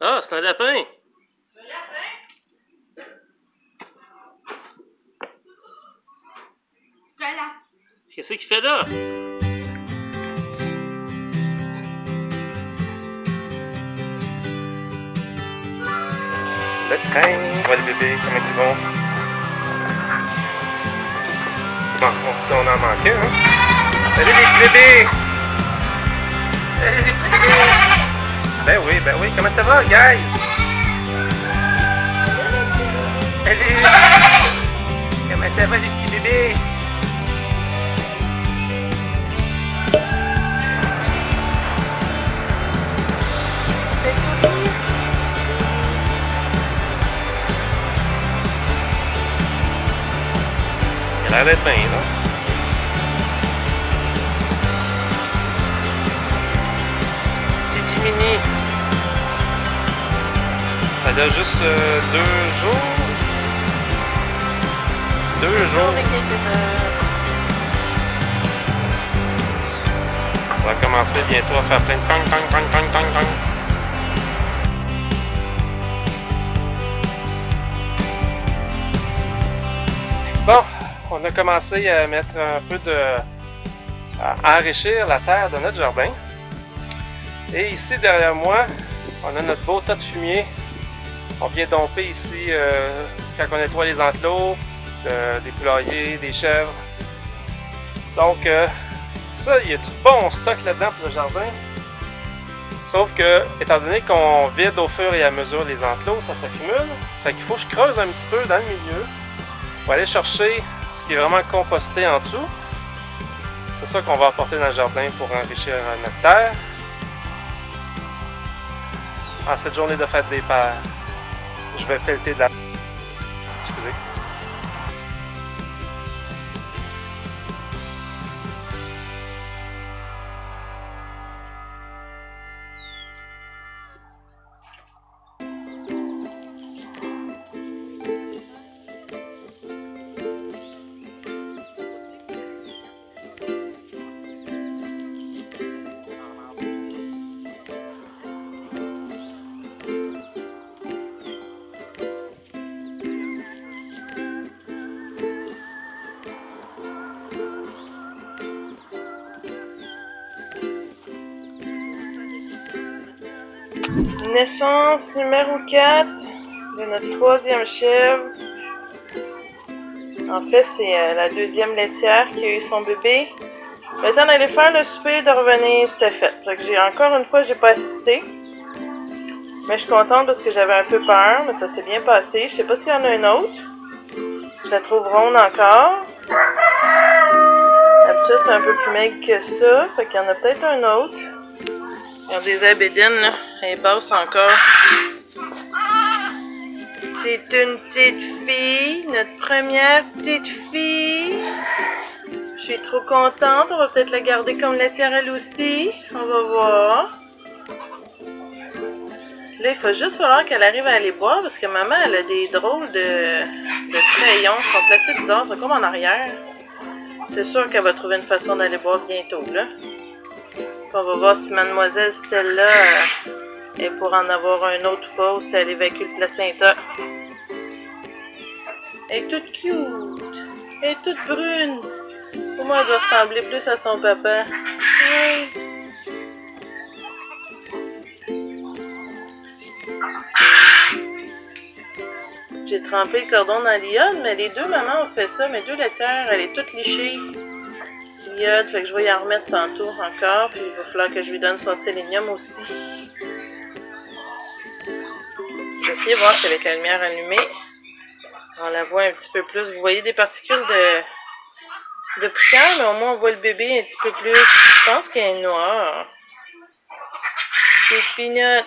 Ah, c'est un lapin! Un lapin? C'est un lapin. Qu'est-ce qu'il fait là? Le train! On voit les bébés, comment ils vont? Bon, si on en manquait, hein? Salut les petits bébés! Salut les petits bébés! Ben oui, comment ça va, guys? Salut! Comment ça va les petits bébés? Il a l'air d'être bien, là. Titi Mini. Elle a juste 2 jours. 2 jours. On va commencer bientôt à faire plein de tong tong tong tong tong tong. Bon, on a commencé à mettre un peu à enrichir la terre de notre jardin. Et ici derrière moi, on a notre beau tas de fumier. On vient domper ici quand on nettoie les enclos, des poulaillers, des chèvres. Donc ça, il y a du bon stock là-dedans pour le jardin. Sauf que, étant donné qu'on vide au fur et à mesure les enclos, ça s'accumule. Fait qu'il faut que je creuse un petit peu dans le milieu pour aller chercher ce qui est vraiment composté en dessous. C'est ça qu'on va apporter dans le jardin pour enrichir notre terre. En cette journée de fête des pères, je vais pelleter de la... Excusez. Naissance numéro 4 de notre 3e chèvre. En fait, c'est la 2e laitière qui a eu son bébé. Le temps d'aller faire le souper, de revenir, c'était fait. Fait que encore une fois, j'ai pas assisté. Mais je suis contente parce que j'avais un peu peur, mais ça s'est bien passé. Je sais pas s'il y en a une autre. Je la trouve ronde encore. D'habitude, c'est un peu plus maigre que ça. Fait qu'il y en a peut-être un autre. Ils ont des abédines, là. Elle est basse encore. C'est une petite fille. Notre première petite fille. Je suis trop contente. On va peut-être la garder comme laitière elle aussi. On va voir. Là, il faut juste falloir qu'elle arrive à aller boire parce que maman, elle a des drôles de crayons. Ils sont placés bizarres. C'est comme en arrière. C'est sûr qu'elle va trouver une façon d'aller boire bientôt, là. On va voir si mademoiselle Stella est pour en avoir un autre ou pas, ou si elle évacue le placenta. Elle est toute cute. Elle est toute brune. Au moins, elle doit ressembler plus à son papa. Oui. J'ai trempé le cordon dans l'iode, mais les deux mamans ont fait ça. Mes deux laitières, elle est toute lichée. L'iode, fait que je vais y en remettre tantôt encore, puis il va falloir que je lui donne son sélénium aussi. Je vais essayer de voir si avec la lumière allumée, on la voit un petit peu plus. Vous voyez des particules de poussière, mais au moins on voit le bébé un petit peu plus. Je pense qu'elle est noire. C'est Peanut.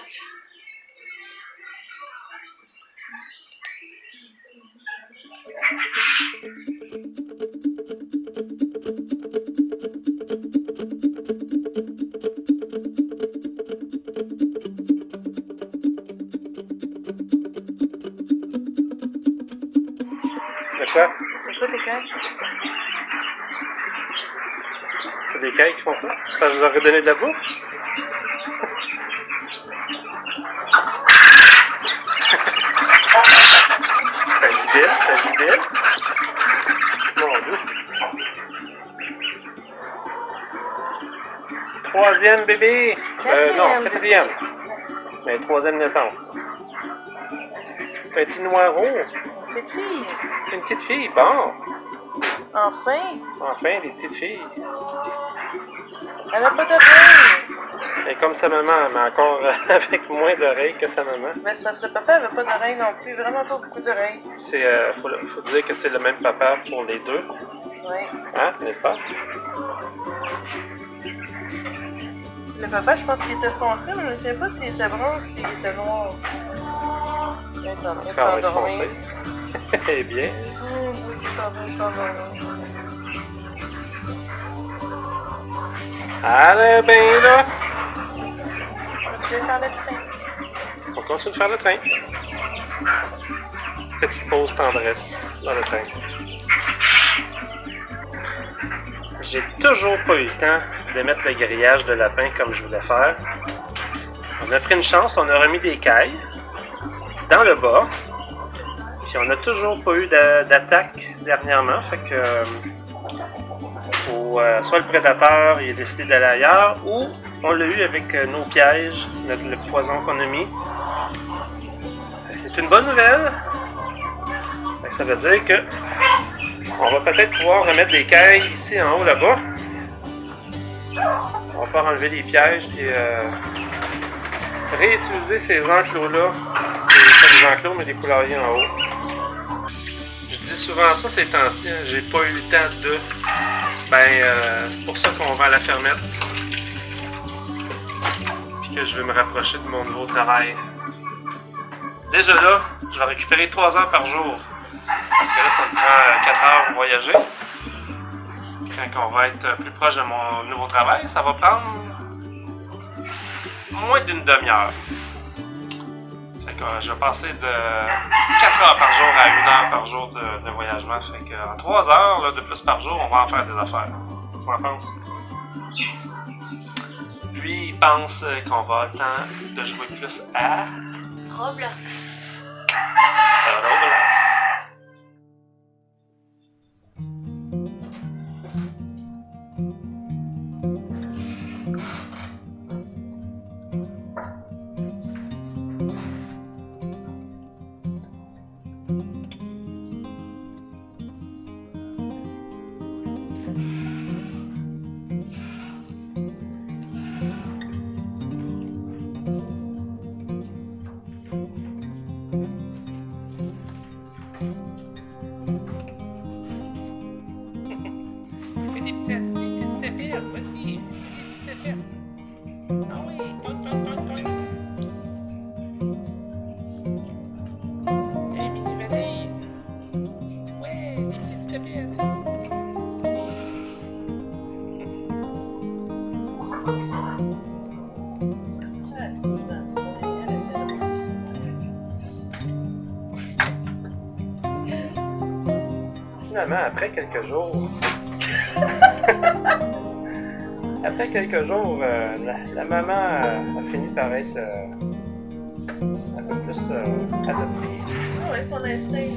Quoi? C'est quoi tes cailles? C'est des cailles qui font ça? Parce que je leur ai donné de la bouffe? bébé. Mon Dieu. Troisième bébé. Non, quatrième. Mais troisième naissance. Petit noireau. Petite fille. Une petite fille, bon. Enfin. Enfin, des petites filles. Elle n'a pas d'oreilles. Et comme sa maman, mais encore avec moins d'oreilles que sa maman. Mais c'est parce que le papa n'avait pas d'oreilles non plus. Vraiment pas beaucoup d'oreilles. Faut dire que c'est le même papa pour les deux. Oui. Hein, n'est-ce pas? Le papa, je pense qu'il était foncé, mais je ne sais pas s'il était brun ou s'il était noir. Il est en train de On va être s'endormir. foncé. Eh bien. Oui, il est en train de s'endormir. Allez, ben là. Je vais faire le train. On continue de faire le train. Petite pause tendresse dans le train. J'ai toujours pas eu le temps de mettre le grillage de lapin comme je voulais faire. On a pris une chance, on a remis des cailles dans le bas. Puis on n'a toujours pas eu d'attaque dernièrement. Fait que soit le prédateur il a décidé d'aller ailleurs, ou on l'a eu avec nos pièges, le poison qu'on a mis. C'est une bonne nouvelle. Ça veut dire que on va peut-être pouvoir remettre des cailles ici en haut là-bas. On va pouvoir enlever les pièges et réutiliser ces enclos-là. Pas des enclos, mais des poulaillers en haut. Je dis souvent ça ces temps-ci, hein, j'ai pas eu le temps de. C'est pour ça qu'on va à la fermette. Puis que je vais me rapprocher de mon nouveau travail. Déjà là, je vais récupérer 3 heures par jour. Parce que là, ça me prend 4 heures pour voyager. Quand on va être plus proche de mon nouveau travail, ça va prendre moins d'une demi-heure. Fait que je vais passer de 4 heures par jour à 1 heure par jour de voyagement. Fait que en 3 heures là, de plus par jour, on va en faire des affaires. Qu'est-ce que t'en penses? Lui, il pense qu'on va avoir le temps de jouer plus à Roblox. Roblox. Finalement, après quelques jours, la maman a fini par être un peu plus adoptive. Ah ouais, son instinct,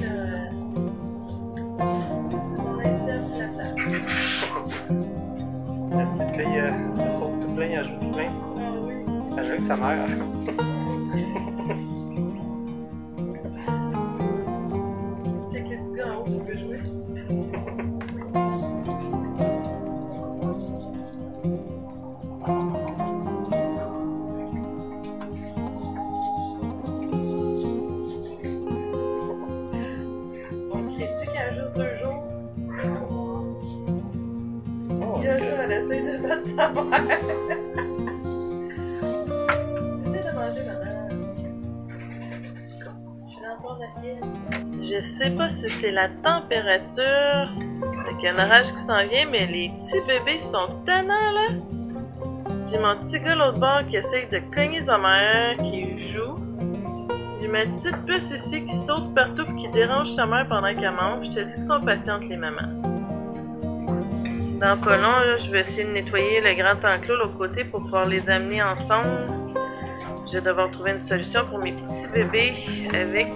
La petite fille, elle saute tout plein, elle joue tout plein. Ah oui. Elle joue avec sa mère. C'est que les petits gars en haut, on peut jouer. On crie-tu qu'il y a juste 2 jours? Oh, Il y a ça, elle essaie de battre sa mère. Essaye de manger, maman. Je suis dans ton assiette. Je sais pas si c'est la température, avec un orage qui s'en vient, mais les petits bébés sont tannants là. J'ai mon petit gars l'autre bord qui essaye de cogner sa mère, qui joue. J'ai ma petite puce ici qui saute partout et qui dérange sa mère pendant qu'elle mange. Je te dis qu'ils sont patientes les mamans. Dans pas long, là, je vais essayer de nettoyer le grand enclos de l'autre côté pour pouvoir les amener ensemble. Je vais devoir trouver une solution pour mes petits bébés avec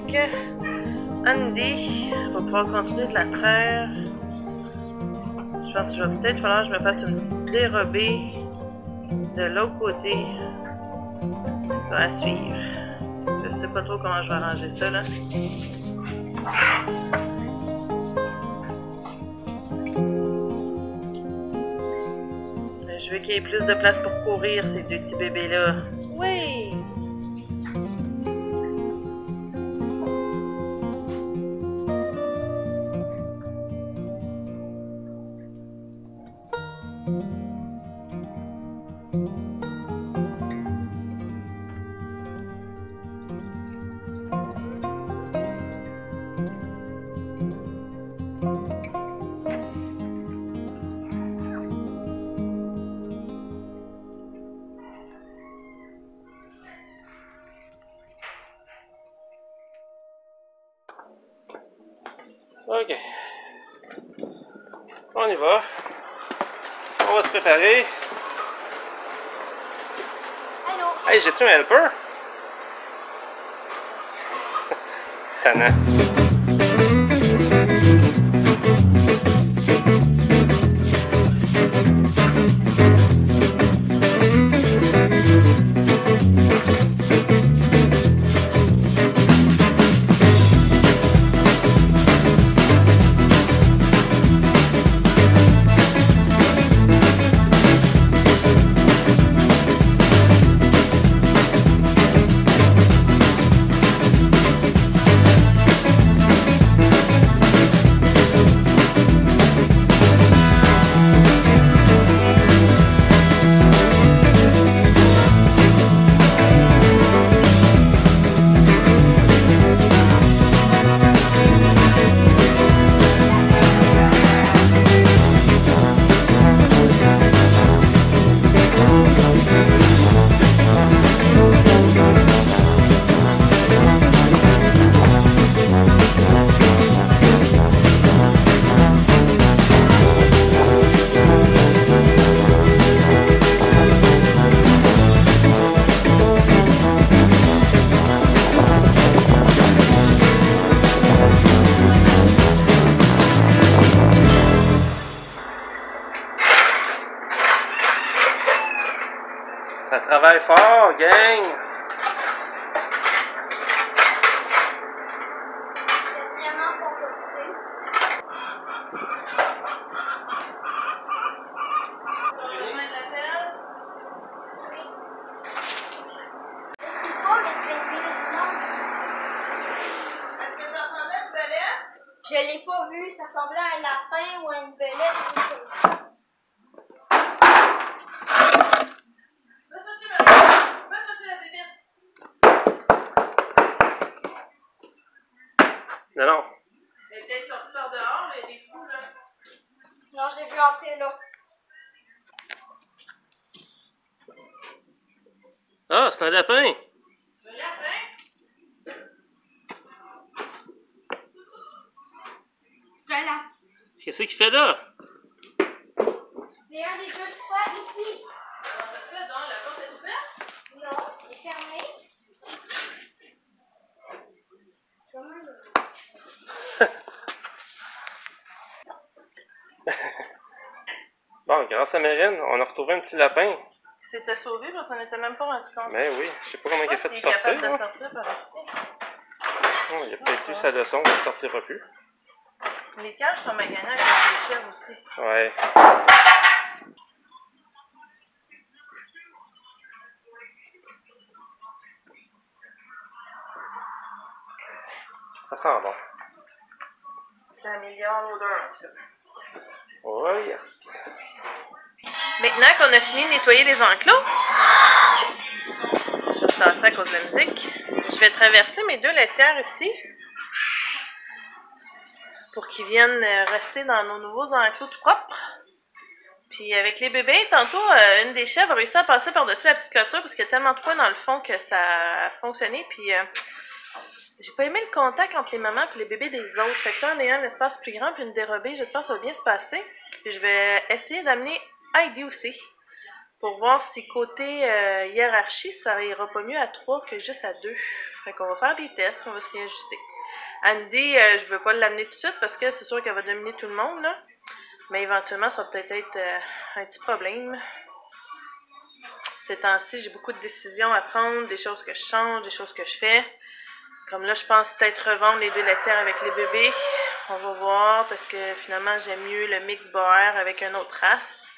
Andy va pouvoir continuer de la traire. Je pense qu'il va peut-être falloir que je me fasse une petite dérobée de l'autre côté. Ça va à suivre. Je sais pas trop comment je vais arranger ça là. Je veux qu'il y ait plus de place pour courir ces deux petits bébés là. Oui! Ok. On y va. On va se préparer. Allô? Hey, j'ai-tu un helper? Tannant. Ça travaille fort, gang! C'est vraiment composté. T'as besoin de la pelle? Oui. Je sais pas, mais c'est une minute blanche. Est-ce que ça ressemble à une belette? Je l'ai pas vu, ça ressemblait à un lapin ou à une belette ou quelque chose. Va chercher ma bébite. Va chercher la bébite. Non, non. Elle est peut-être sortie par dehors, mais des coups là. Non, j'ai vu entrer là. Ah, c'est un lapin! Le lapin? C'est un lapin. Qu'est-ce qu'il fait là? C'est un des deux frères ici. Comment ça se fait donc? La porte est ouverte? Non, il est fermé. Comment il Bon, grâce à Mérine, on a retrouvé un petit lapin. Il s'était sauvé parce qu'on n'était même pas rendu compte. Mais oui, je sais pas comment il a fait pour s'il est sortir. capable de Hein. sortir par ici. Oh, il a peut-être eu sa leçon, il ne sortira plus. Les cages sont maganées avec les chèvres aussi. Ouais. Ça sent bon. Ça améliore l'odeur un petit peu. Oh yes. Maintenant qu'on a fini de nettoyer les enclos, je vais tasser à cause de la musique, je vais traverser mes deux laitières ici pour qu'ils viennent rester dans nos nouveaux enclos tout propres. Puis avec les bébés, tantôt, une des chèvres a réussi à passer par-dessus la petite clôture parce qu'il y a tellement de fois dans le fond que ça a fonctionné. Puis j'ai pas aimé le contact entre les mamans et les bébés des autres. Fait que là, en ayant un espace plus grand puis une dérobée, j'espère que ça va bien se passer. Puis je vais essayer d'amener Heidi aussi pour voir si côté hiérarchie, ça ira pas mieux à 3 que juste à 2. Fait qu'on va faire des tests, on va se réajuster. Andy, je veux pas l'amener tout de suite parce que c'est sûr qu'elle va dominer tout le monde, là. Mais éventuellement, ça va peut-être être un petit problème. Ces temps-ci, j'ai beaucoup de décisions à prendre, des choses que je change, des choses que je fais. Comme là, je pense peut-être revendre les 2 laitières avec les bébés. On va voir parce que finalement, j'aime mieux le mix boer avec une autre race.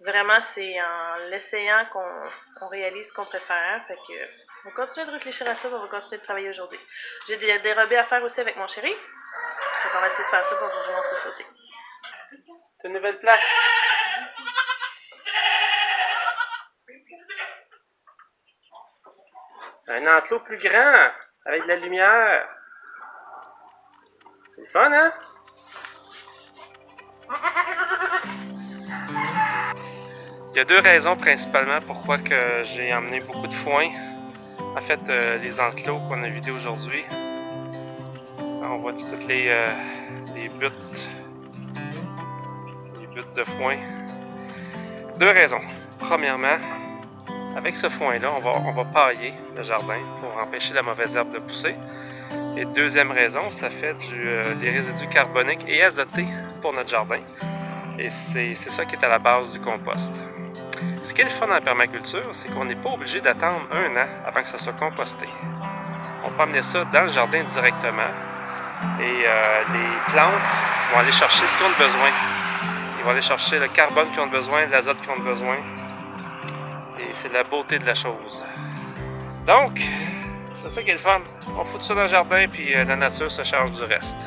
Vraiment, c'est en l'essayant qu'on réalise ce qu'on préfère. Fait que, on va continuer de réfléchir à ça, on va continuer de travailler aujourd'hui. J'ai des dérobés à faire aussi avec mon chéri. Donc on va essayer de faire ça pour vous montrer ça aussi. C'est une nouvelle place. Un enclos plus grand, avec de la lumière. C'est le fun, hein? Il y a 2 raisons principalement pourquoi que j'ai emmené beaucoup de foin. En fait, les enclos qu'on a vidés aujourd'hui. On voit toutes les buttes de foin. 2 raisons. Premièrement, avec ce foin-là, on va pailler le jardin pour empêcher la mauvaise herbe de pousser. Et deuxième raison, ça fait des résidus carboniques et azotés pour notre jardin. Et c'est ça qui est à la base du compost. Ce qui est le fun en permaculture, c'est qu'on n'est pas obligé d'attendre 1 an avant que ça soit composté. On peut amener ça dans le jardin directement. Et les plantes vont aller chercher ce qu'ils ont besoin. Ils vont aller chercher le carbone qu'ils ont besoin, l'azote qu'ils ont besoin. Et c'est la beauté de la chose. Donc, c'est ça qui est le fun. On fout ça dans le jardin, puis la nature se charge du reste.